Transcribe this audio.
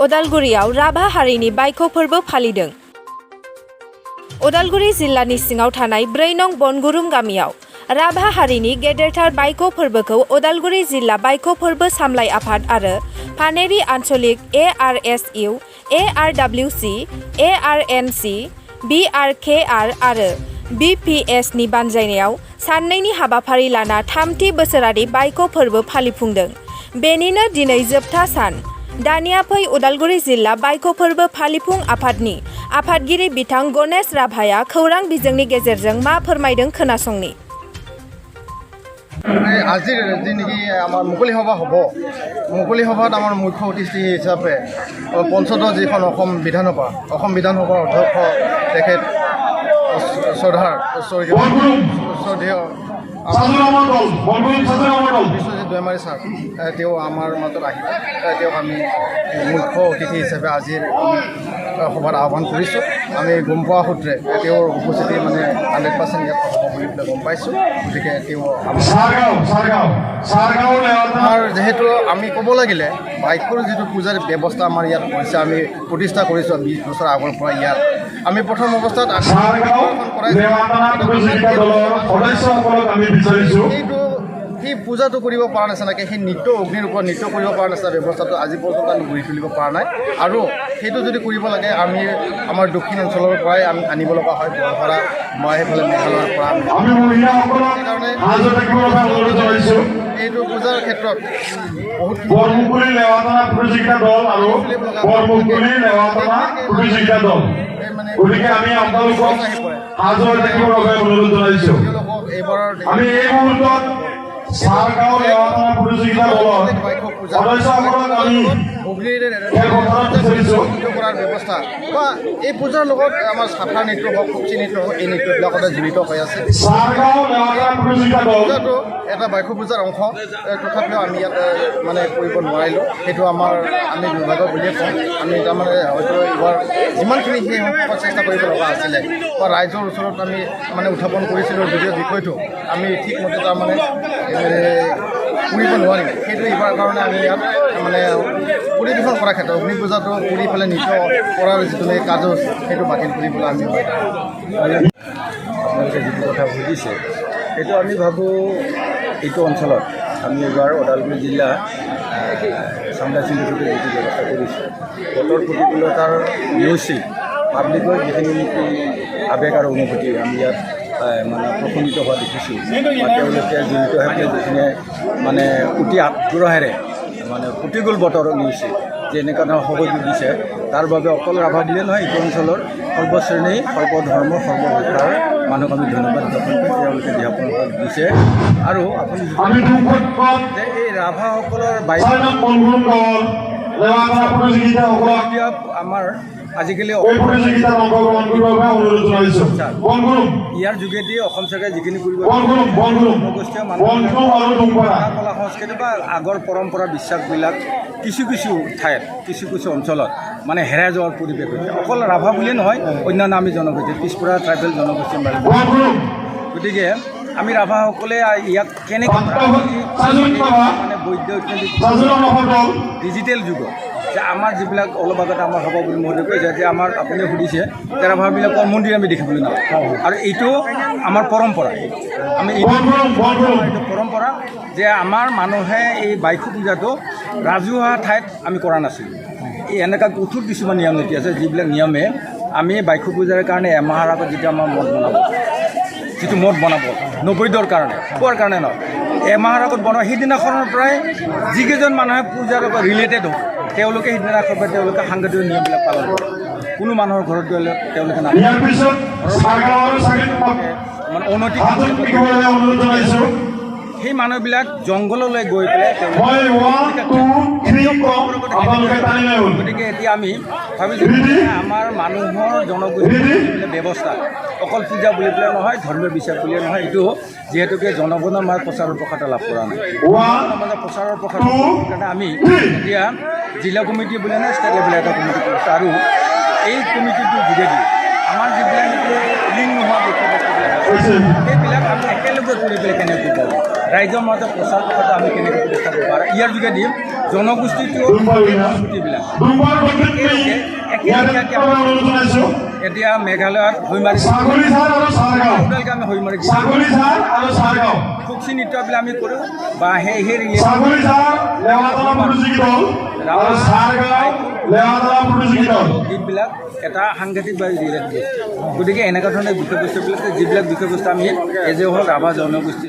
उदालगुरियाव राभा हारिनि बाइखौ फोरबो फालिदों। उदालगुरि जिल्लानि सिङाव थानाय 4 नं बनगुरुम गामियाव राभा हारिनि गेदेरथार बाइखौ फोरबोखौ उदालगुरि जिल्ला बाइखौ फोरबो सामलाय आफाद आरो पानेरि आन्चलिक ARSU, ARWC, ARNC, BRKR आरो BPS नि बानजायनायाव साननैनि हाबाफारि लाना 3थि बोसोरारि बाइखौ फोरबो फालिफुंदों। बेनिनो दिनै जोबथा सान। दानिया फै उदालगुरि जिल्ला बाइखौ फोरबो फालिफुं आफादनि आफादगिरि बिथां गणेश राभाया खौरां बिजोंनि गेजेरजों मा फोरमायदों खोनासंनि। আজিৰ যিনেকি আমাৰ মুকলি সভা হ'ব, মুকলি সভাত আমাৰ মুখ্য অতিথি হিচাপে পঞ্চদশ যিখন অসম বিধানসভাৰ অধ্যক্ষ তেখেত শ্ৰদ্ধেয় বিশ্বজিৎ দৈমাৰী ছাৰ তেওঁ আমাৰ মাজত আহিব। তেওঁক আমি মুখ্য অতিথি হিচাপে আজিৰ সভাত আহ্বান কৰিছোঁ। আমি গম পোৱা সূত্ৰে তেওঁৰ উপস্থিতি 100% ইয়াত হ'ব বুলি গম পাইছোঁ। গতিকে তেওঁ আমাৰ যিহেতু আমি ক'ব লাগিলে বাইকৰ যিটো পূজাৰ ব্যৱস্থা আমাৰ ইয়াত কৰিছে, আমি প্ৰতিষ্ঠা কৰিছোঁ 20 বছৰ আগৰ পৰা। ইয়াত আমি প্ৰথম অৱস্থাত সেই পূজাটো কৰিব পৰা নিচিনাকৈ সেই নৃত্য অগ্নিৰ ওপৰত নৃত্য কৰিব পৰা নিচিনা ব্যৱস্থাটো আজি পৰ্যন্ত আমি গঢ়ি তুলিব পৰা নাই। আৰু সেইটো যদি কৰিব লাগে আমি আমাৰ দক্ষিণ অঞ্চলৰ পৰাই আমি আনিব লগা হয়, গোৱালপাৰা মই সেইফালে মেঘালয়ৰ পৰা। সেইকাৰণে এইটো পূজাৰ ক্ষেত্ৰত বহুত কৰাৰ ব্যৱস্থা বা এই পূজাৰ লগত আমাৰ চাফা নৃত্য হওক, কুচি নৃত্য হওক, এই নৃত্যবিলাকতে জড়িত হৈ আছে। পূজাটো এটা বাইখো পূজাৰ অংশ, তথাপিও আমি ইয়াত কৰিব নোৱাৰিলোঁ। সেইটো আমি দুৰ্ভাগ্য বুলিয়ে কওঁ। আমি তাৰমানে হয়তো এইবাৰ যিমানখিনি সেই চেষ্টা কৰিব লগা আছিলে বা ৰাইজৰ ওচৰত আমি উত্থাপন কৰিছিলোঁ যদিও বিষয়টো আমি ঠিকমতে কৰিব নোৱাৰিম। সেইটো এইবাৰ কাৰণে আমি ইয়াত পৰিৱেশন কৰাৰ ক্ষেত্ৰত অগ্নি পূজাটো কৰি পেলাই নৃত্য কৰাৰ যিটো কাৰ্য সেইটো বাতিল কৰিবলৈ আমি আপোনালোকে যিটো কথা বুজিছে সেইটো আমি ভাবোঁ এইটো অঞ্চলত আমি এইবাৰ ওদালগুৰি জিলা চামৰা চিলিচুটি যিটো ব্যৱস্থা কৰিছোঁ, বতৰ প্ৰতিকূলতাৰ নেওচি পাব্লিকৰ যিখিনি নেকি আৱেগ আৰু অনুভূতি আমি ইয়াত প্ৰফুল্লিত হোৱা দেখিছোঁ বা তেওঁলোকে জড়িত হৈ পেলাই যিখিনিয়ে অতি আগ্ৰহেৰে প্ৰতিকূল বতৰ নেওচি যে এনেকুৱা ধৰণৰ সহযোগ দিছে, তাৰ বাবে অকল ৰাভা দিলে নহয়, এইটো অঞ্চলৰ সৰ্বশ্ৰেণী সৰ্বধৰ্ম সৰ্বভাষাৰ মানুহক আমি ধন্যবাদ জ্ঞাপন কৰি তেওঁলোকে দিহাপন দিছে। আৰু আপুনি যে এই ৰাভাসকলৰ আমাৰ আজিকালি ইয়াৰ যোগেদি অসম চৰকাৰে যিখিনি কৰিব জনগোষ্ঠীয় মানুহ কলা সংস্কৃতি বা আগৰ পৰম্পৰা বিশ্বাসবিলাক কিছু ঠাইত কিছু অঞ্চলত হেৰাই যোৱাৰ পৰিৱেশ হৈছে। অকল ৰাভা বুলিয়ে নহয়, অন্যান্য আমি জনগোষ্ঠী পিছপৰা ট্ৰাইবেল জনগোষ্ঠী গতিকে আমি ৰাভাসকলে ইয়াত কেনেকৈ বৈদ্যুতিক ডিজিটেল যুগত যে আমাৰ যিবিলাক অলপ আগতে আমাৰ সভাপতি মহোদয় কৈছে যে আপুনি সুধিছে যে ৰাভাবিলাকৰ মন্দিৰ আমি দেখিবলৈ নাপাওঁ। আৰু এইটো আমাৰ পৰম্পৰা, আমি এইটো পৰম্পৰা যে আমাৰ মানুহে এই বাইখো পূজাটো ৰাজহুৱা ঠাইত আমি কৰা নাছিলোঁ। এই এনেকুৱা কঠোৰ কিছুমান নিয়ম নীতি আছে যিবিলাক নিয়মে আমি বাইখো পূজাৰ কাৰণে এমাহৰ আগত যেতিয়া আমাৰ মঠ বনাব নৈবেদ্যৰ কাৰণে খোৱাৰ কাৰণে নহয়, এমাহৰ আগত বনোৱা সেইদিনাখনৰ পৰাই যিকেইজন মানুহে পূজাৰ লগত ৰিলেটেড হ'ব তেওঁলোকে সেইদিনাখনৰ পৰা তেওঁলোকে সাংঘাতিক নিয়মবিলাক পালন কৰে। কোনো মানুহৰ ঘৰত গ'লে তেওঁলোকে অনৈতিক সেই মানুহবিলাক জংঘললৈ গৈ পেলাই গতিকে এতিয়া আমি ভাবিছোঁ আমাৰ মানুহৰ জনগোষ্ঠীৰ ব্যৱস্থা অকল পূজা বুলি পেলাই নহয়, ধৰ্মীয় বিশ্বাস বুলিয়ে নহয়, এইটো যিহেতুকে জনগণৰ মাজত প্ৰচাৰৰ প্ৰসাৰতা লাভ কৰা নাই। মাজত প্ৰচাৰৰ প্ৰসাৰ কাৰণে আমি এতিয়া জিলা কমিটি বুলি নহয়, ষ্টেট লেভেলৰ এটা কমিটি কৰিছোঁ। আৰু এই কমিটিটোৰ যোগেদি আমাৰ যিবিলাক লিংক নোহোৱা বস্তুবিলাক সেইবিলাক আমি একেলগে কৰি পেলাই কেনেকৈ পাৰোঁ ৰাইজৰ মাজত প্ৰচাৰ কৰাটো আমি কেনেকৈ প্ৰতিষ্ঠা কৰিব পাৰোঁ ইয়াৰ যোগেদি জনগোষ্ঠীটো সংস্কৃতিবিলাক এতিয়া মেঘালয়ত হৈমাৰি আমি হৈমাৰি ফকচি নৃত্যবিলাক আমি কৰোঁ বা সেই গীতবিলাক এটা সাংঘাতিক বা ৰিলেট গতিকে এনেকুৱা ধৰণৰ বিষয়বস্তুবিলাক যিবিলাক বিষয়বস্তু আমি এজে হ'ল ৰাভা জনগোষ্ঠী